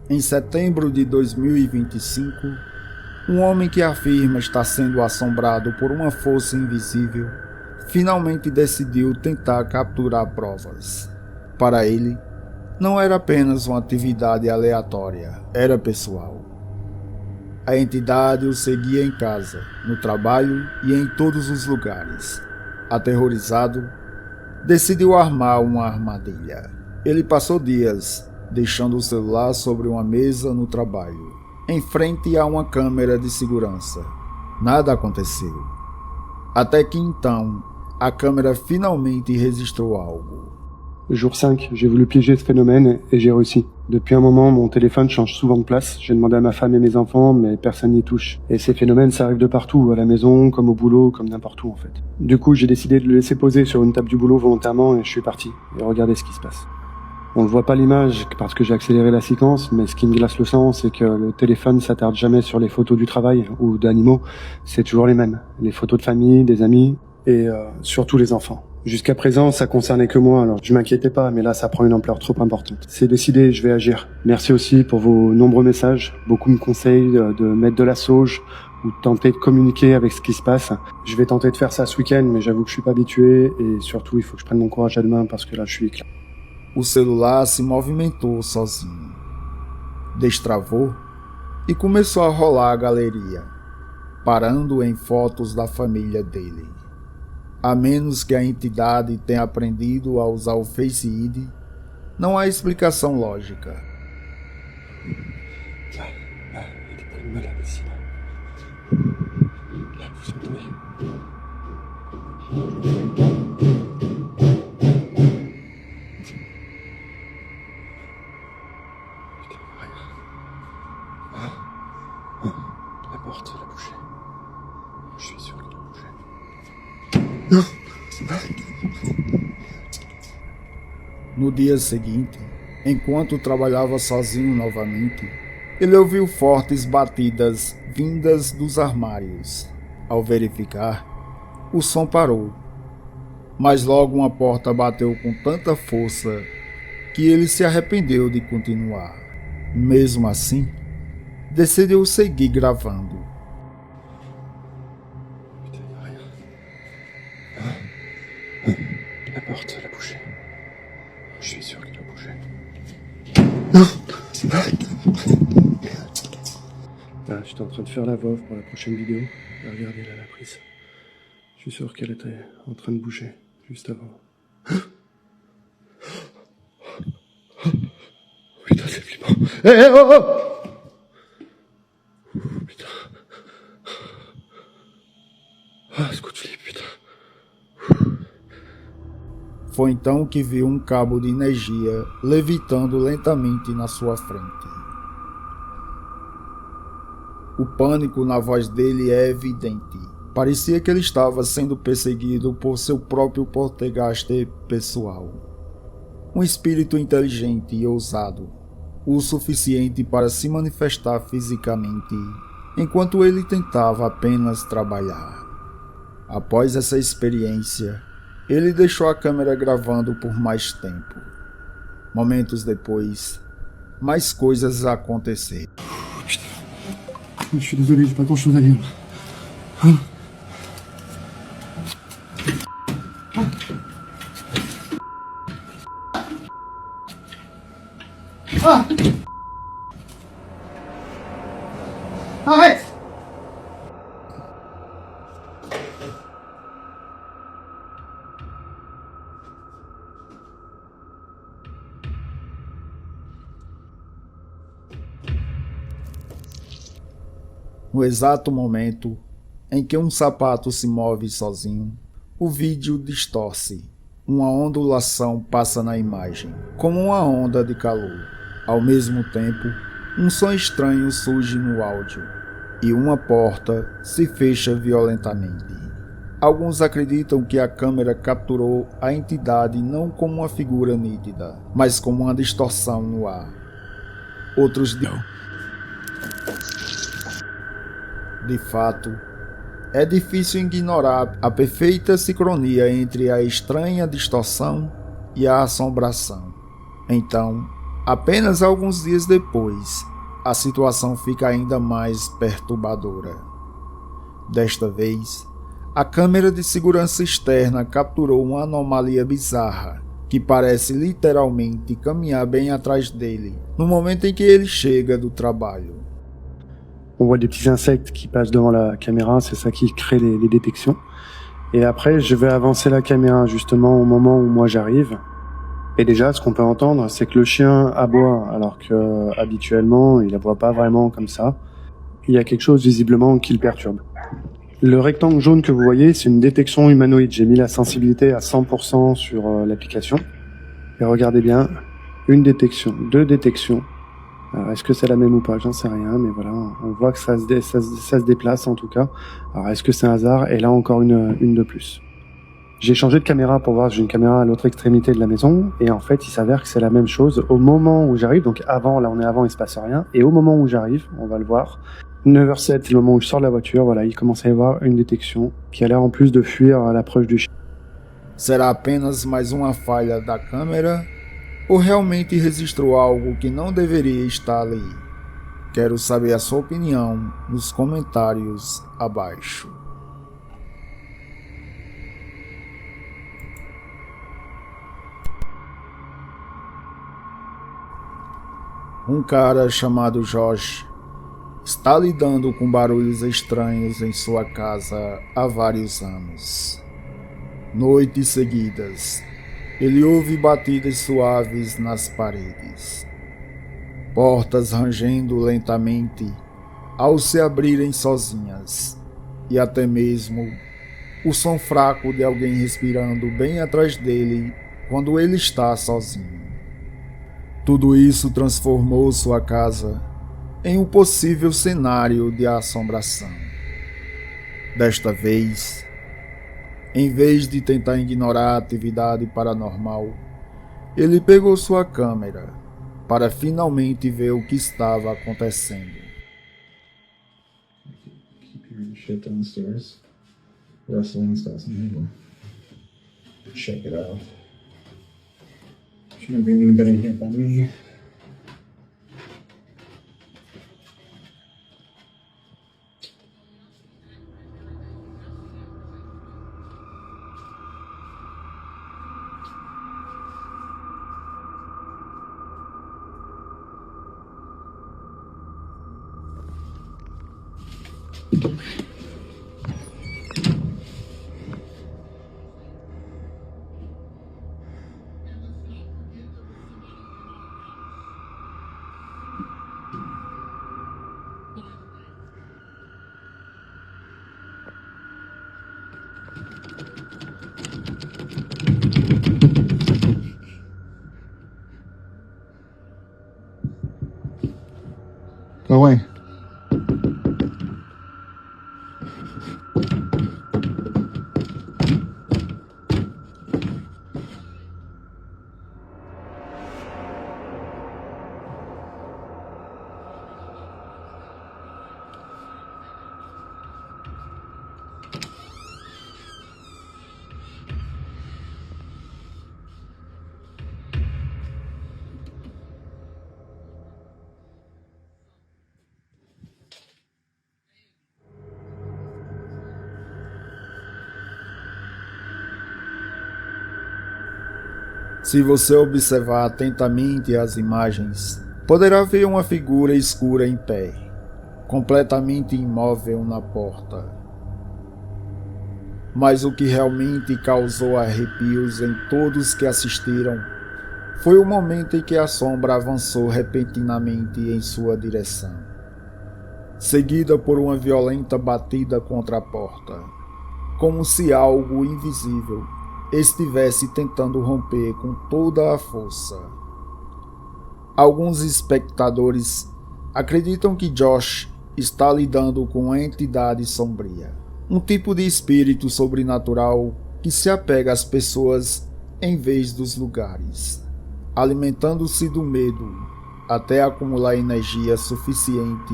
Em setembro de 2025, um homem que afirma estar sendo assombrado por uma força invisível finalmente decidiu tentar capturar provas. Para ele, não era apenas uma atividade aleatória, era pessoal. A entidade o seguia em casa, no trabalho e em todos os lugares. Aterrorizado, decidiu armar uma armadilha. Ele passou dias deixando o celular sobre uma mesa no trabalho, em frente a uma câmera de segurança. Nada aconteceu. Até que então, a câmera finalmente registrou algo. Jour 5, j'ai voulu piéger ce phénomène et j'ai réussi. Depuis un moment, mon téléphone change souvent de place. J'ai demandé à ma femme et mes enfants, mais personne n'y touche. Et ces phénomènes, ça arrive de partout, à la maison, comme au boulot, comme n'importe où en fait. Du coup, j'ai décidé de le laisser poser sur une table du boulot volontairement et je suis parti. Et regardez ce qui se passe. On ne voit pas l'image parce que j'ai accéléré la séquence, mais ce qui me glace le sang, c'est que le téléphone s'attarde jamais sur les photos du travail ou d'animaux. C'est toujours les mêmes. Les photos de famille, des amis et surtout les enfants. Jusqu'à présent, ça concernait que moi, alors je m'inquiétais pas, mais là, ça prend une ampleur trop importante. C'est décidé, je vais agir. Merci aussi pour vos nombreux messages. Beaucoup me conseillent de mettre de la sauge ou de tenter de communiquer avec ce qui se passe. Je vais tenter de faire ça ce week-end, mais j'avoue que je suis pas habitué et surtout, il faut que je prenne mon courage à deux mains parce que là, je suis éclaté. O celular se movimentou sozinho, destravou e começou a rolar a galeria, parando em fotos da família dele. A menos que a entidade tenha aprendido a usar o Face ID, não há explicação lógica. La porte, elle a bougé. Je suis sûr qu'elle a bougé. No dia seguinte, enquanto trabalhava sozinho novamente, ele ouviu fortes batidas vindas dos armários. Ao verificar, o som parou, mas logo uma porta bateu com tanta força que ele se arrependeu de continuar. Mesmo assim, decidiu seguir gravando. La porte, elle a bougé. Je suis sûr qu'elle a bougé. Ah, j'étais en train de faire la voix pour la prochaine vidéo. Regardez là la prise. Je suis sûr qu'elle était en train de bouger juste avant. Putain, c'est flippant. Hé, oh, oh! Putain. Ah, ce coup de flip, putain. Foi então que viu um cabo de energia levitando lentamente na sua frente. O pânico na voz dele é evidente. Parecia que ele estava sendo perseguido por seu próprio poltergeist pessoal. Um espírito inteligente e ousado, o suficiente para se manifestar fisicamente, enquanto ele tentava apenas trabalhar. Após essa experiência, ele deixou a câmera gravando por mais tempo. Momentos depois, mais coisas aconteceram. Je suis désolé, j'ai pas grand chose à dire. Ah! Arrête! No exato momento em que um sapato se move sozinho, o vídeo distorce. Uma ondulação passa na imagem, como uma onda de calor. Ao mesmo tempo, um som estranho surge no áudio e uma porta se fecha violentamente. Alguns acreditam que a câmera capturou a entidade não como uma figura nítida, mas como uma distorção no ar. Outros dizem: de fato, é difícil ignorar a perfeita sincronia entre a estranha distorção e a assombração. Então, apenas alguns dias depois, a situação fica ainda mais perturbadora. Desta vez, a câmera de segurança externa capturou uma anomalia bizarra que parece literalmente caminhar bem atrás dele no momento em que ele chega do trabalho. On voit des petits insectes qui passent devant la caméra, c'est ça qui crée les détections. Et après, je vais avancer la caméra justement au moment où moi j'arrive. Et déjà, ce qu'on peut entendre, c'est que le chien aboie, alors que habituellement, il aboie pas vraiment comme ça. Il y a quelque chose visiblement qui le perturbe. Le rectangle jaune que vous voyez, c'est une détection humanoïde. J'ai mis la sensibilité à 100% sur l'application. Et regardez bien, une détection, deux détections. Alors, est-ce que c'est la même ou pas? J'en sais rien, mais voilà, on voit que ça se déplace en tout cas. Alors, est-ce que c'est un hasard? Et là, encore une de plus. J'ai changé de caméra pour voir, j'ai une caméra à l'autre extrémité de la maison, et en fait, il s'avère que c'est la même chose au moment où j'arrive. Donc avant, là on est avant, il se passe rien, et au moment où j'arrive, on va le voir, 9h07, c'est le moment où je sors de la voiture, voilà, il commence à y avoir une détection qui a l'air en plus de fuir à l'approche du chien. Será apenas mais uma falha da câmera ou realmente registrou algo que não deveria estar ali? Quero saber a sua opinião nos comentários abaixo. Um cara chamado Josh está lidando com barulhos estranhos em sua casa há vários anos. Noites seguidas, ele ouve batidas suaves nas paredes, portas rangendo lentamente ao se abrirem sozinhas, e até mesmo o som fraco de alguém respirando bem atrás dele quando ele está sozinho. Tudo isso transformou sua casa em um possível cenário de assombração. Desta vez, em vez de tentar ignorar a atividade paranormal, ele pegou sua câmera para finalmente ver o que estava acontecendo. Keep hearing shit downstairs. Rustling stuff. Check it out. Shouldn't be anybody here but me. Go away. Se você observar atentamente as imagens, poderá ver uma figura escura em pé, completamente imóvel na porta. Mas o que realmente causou arrepios em todos que assistiram foi o momento em que a sombra avançou repentinamente em sua direção, seguida por uma violenta batida contra a porta, como se algo invisível estivesse tentando romper com toda a força. Alguns espectadores acreditam que Josh está lidando com uma entidade sombria, um tipo de espírito sobrenatural que se apega às pessoas em vez dos lugares, alimentando-se do medo até acumular energia suficiente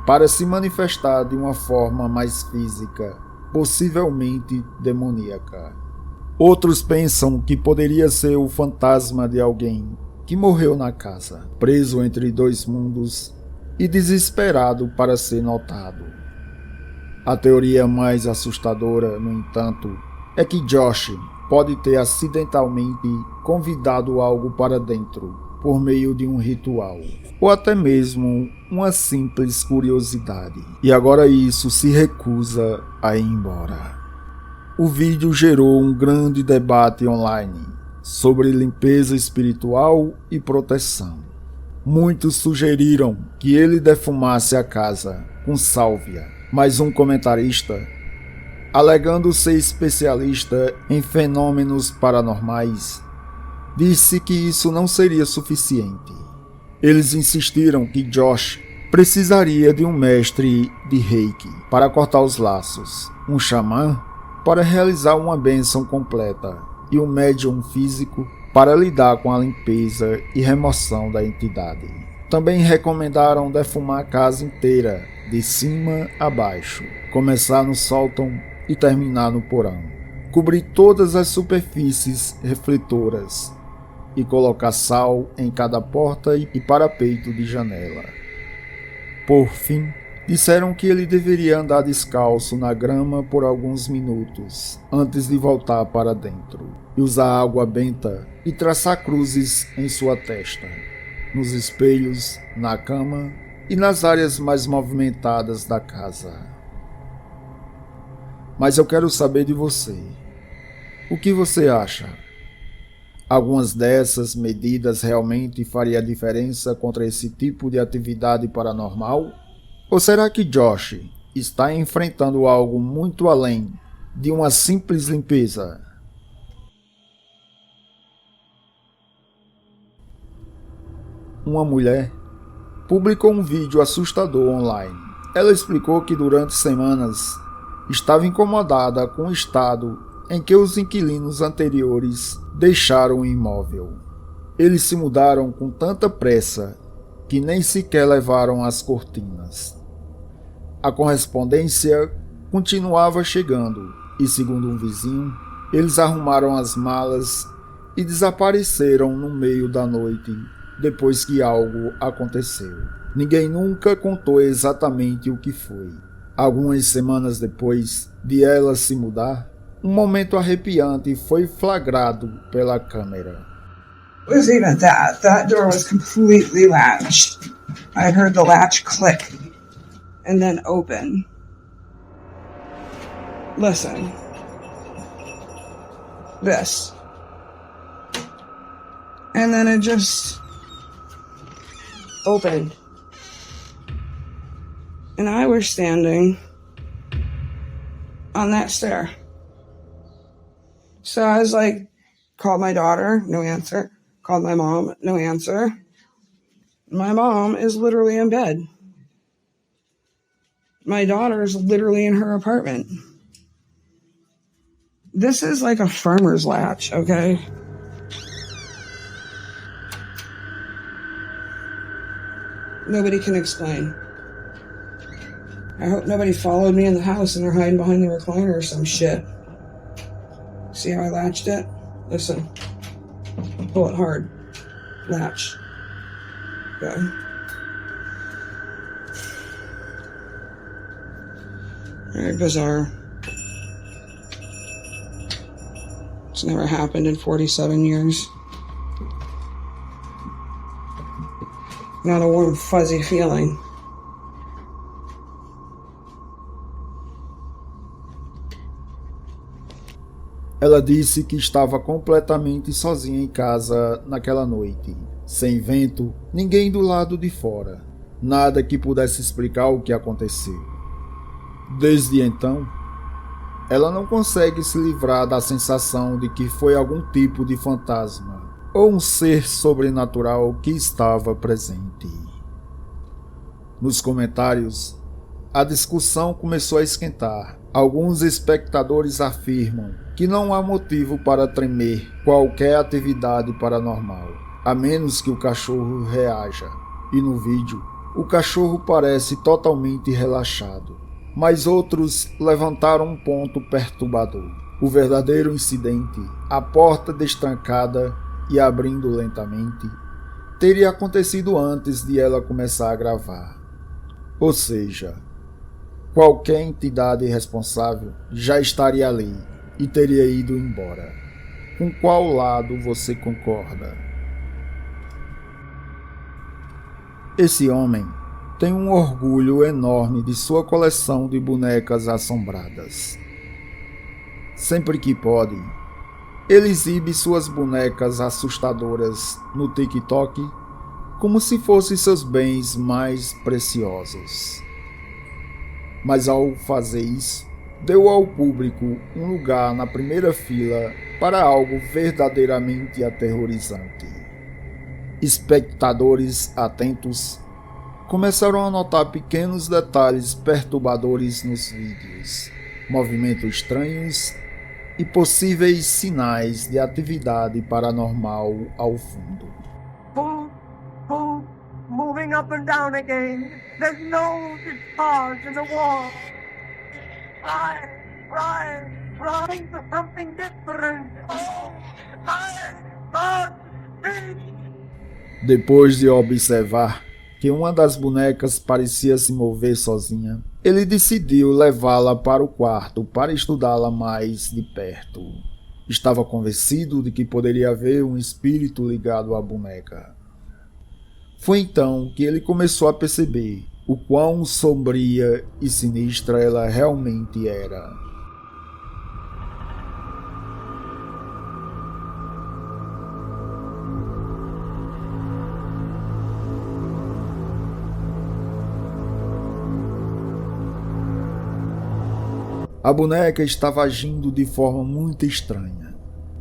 para se manifestar de uma forma mais física, possivelmente demoníaca. Outros pensam que poderia ser o fantasma de alguém que morreu na casa, preso entre dois mundos e desesperado para ser notado. A teoria mais assustadora, no entanto, é que Josh pode ter acidentalmente convidado algo para dentro por meio de um ritual, ou até mesmo uma simples curiosidade, e agora isso se recusa a ir embora. O vídeo gerou um grande debate online sobre limpeza espiritual e proteção. Muitos sugeriram que ele defumasse a casa com sálvia, mas um comentarista, alegando ser especialista em fenômenos paranormais, disse que isso não seria suficiente. Eles insistiram que Josh precisaria de um mestre de Reiki para cortar os laços, um xamã para realizar uma bênção completa e um médium físico para lidar com a limpeza e remoção da entidade. Também recomendaram defumar a casa inteira, de cima a baixo, começar no sótão e terminar no porão, cobrir todas as superfícies refletoras e colocar sal em cada porta e parapeito de janela. Por fim, disseram que ele deveria andar descalço na grama por alguns minutos antes de voltar para dentro, e usar água benta e traçar cruzes em sua testa, nos espelhos, na cama e nas áreas mais movimentadas da casa. Mas eu quero saber de você. O que você acha? Algumas dessas medidas realmente fariam a diferença contra esse tipo de atividade paranormal? Ou será que Josh está enfrentando algo muito além de uma simples limpeza? Uma mulher publicou um vídeo assustador online. Ela explicou que durante semanas estava incomodada com o estado em que os inquilinos anteriores deixaram o imóvel. Eles se mudaram com tanta pressa que nem sequer levaram as cortinas. A correspondência continuava chegando e, segundo um vizinho, eles arrumaram as malas e desapareceram no meio da noite depois que algo aconteceu. Ninguém nunca contou exatamente o que foi. Algumas semanas depois de ela se mudar, um momento arrepiante foi flagrado pela câmera. It was even that. That door was completely latched. I heard the latch click and then open. Listen. This. And then it just opened. And I was standing on that stair. So I was like, called my daughter, no answer. Called my mom, no answer. My mom is literally in bed. My daughter is literally in her apartment. This is like a farmer's latch, okay? Nobody can explain. I hope nobody followed me in the house and they're hiding behind the recliner or some shit. See how I latched it? Listen. Pull it hard. Latch. Okay. Very bizarre. It's never happened in 47 years. Not a warm, fuzzy feeling. Ela disse que estava completamente sozinha em casa naquela noite, sem vento, ninguém do lado de fora, nada que pudesse explicar o que aconteceu. Desde então, ela não consegue se livrar da sensação de que foi algum tipo de fantasma ou um ser sobrenatural que estava presente. Nos comentários, a discussão começou a esquentar. Alguns espectadores afirmam que não há motivo para tremer qualquer atividade paranormal, a menos que o cachorro reaja. E no vídeo, o cachorro parece totalmente relaxado. Mas outros levantaram um ponto perturbador. O verdadeiro incidente, a porta destrancada e abrindo lentamente, teria acontecido antes de ela começar a gravar. Ou seja, qualquer entidade responsável já estaria ali e teria ido embora. Com qual lado você concorda? Esse homem tem um orgulho enorme de sua coleção de bonecas assombradas. Sempre que pode, ele exibe suas bonecas assustadoras no TikTok como se fossem seus bens mais preciosos. Mas ao fazer isso, deu ao público um lugar na primeira fila para algo verdadeiramente aterrorizante. Espectadores atentos começaram a notar pequenos detalhes perturbadores nos vídeos, movimentos estranhos e possíveis sinais de atividade paranormal ao fundo. Boom, boom, moving up and down again. There's no discharge in the wall. Trying for something different. Depois de observar que uma das bonecas parecia se mover sozinha, ele decidiu levá-la para o quarto para estudá-la mais de perto. Estava convencido de que poderia haver um espírito ligado à boneca. Foi então que ele começou a perceber o quão sombria e sinistra ela realmente era. A boneca estava agindo de forma muito estranha.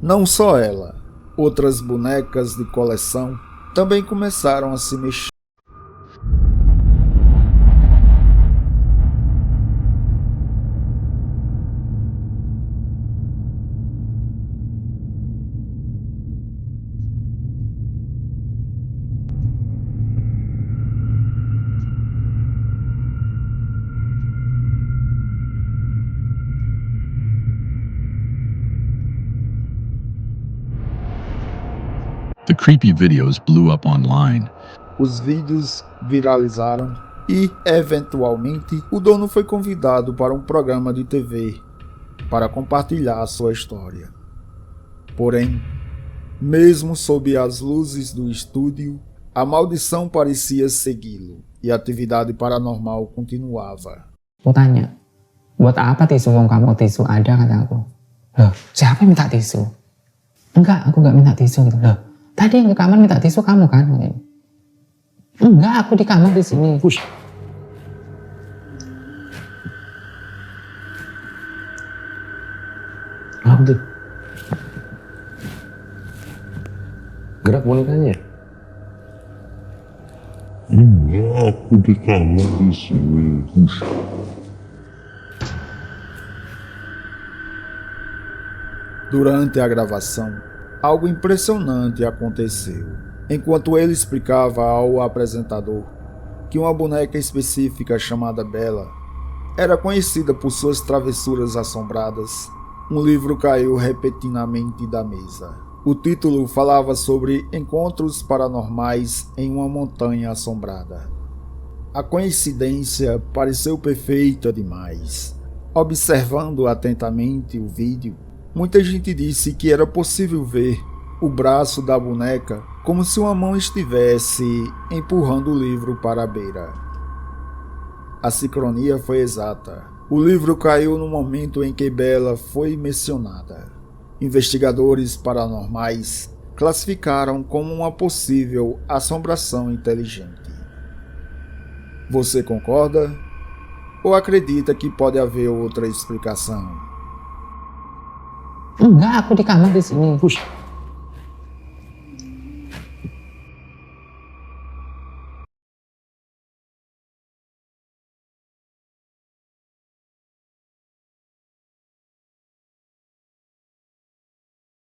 Não só ela, outras bonecas de coleção também começaram a se mexer. The creepy videos blew up online. Os vídeos viralizaram e, eventualmente, o dono foi convidado para um programa de TV para compartilhar sua história. Porém, mesmo sob as luzes do estúdio, a maldição parecia segui-lo e a atividade paranormal continuava. Aku tanya, buat apa tisu wong kamu tisu ada kata aku. Loh, siapa yang minta tisu? Enggak, aku gak minta tisu gitu. Loh, tadi yang ke kamar minta tisu kamu kan? Enggak, aku di kamar di sini. Push. Apa tuh? Gerak bonekanya. Enggak, aku di kamar di sini. Durante a gravação, algo impressionante aconteceu. Enquanto ele explicava ao apresentador que uma boneca específica chamada Bella era conhecida por suas travessuras assombradas, um livro caiu repentinamente da mesa. O título falava sobre encontros paranormais em uma montanha assombrada. A coincidência pareceu perfeita demais. Observando atentamente o vídeo, muita gente disse que era possível ver o braço da boneca como se uma mão estivesse empurrando o livro para a beira. A sincronia foi exata. O livro caiu no momento em que Bella foi mencionada. Investigadores paranormais classificaram como uma possível assombração inteligente. Você concorda? Ou acredita que pode haver outra explicação? Enggak, aku di kamar di sini. Push.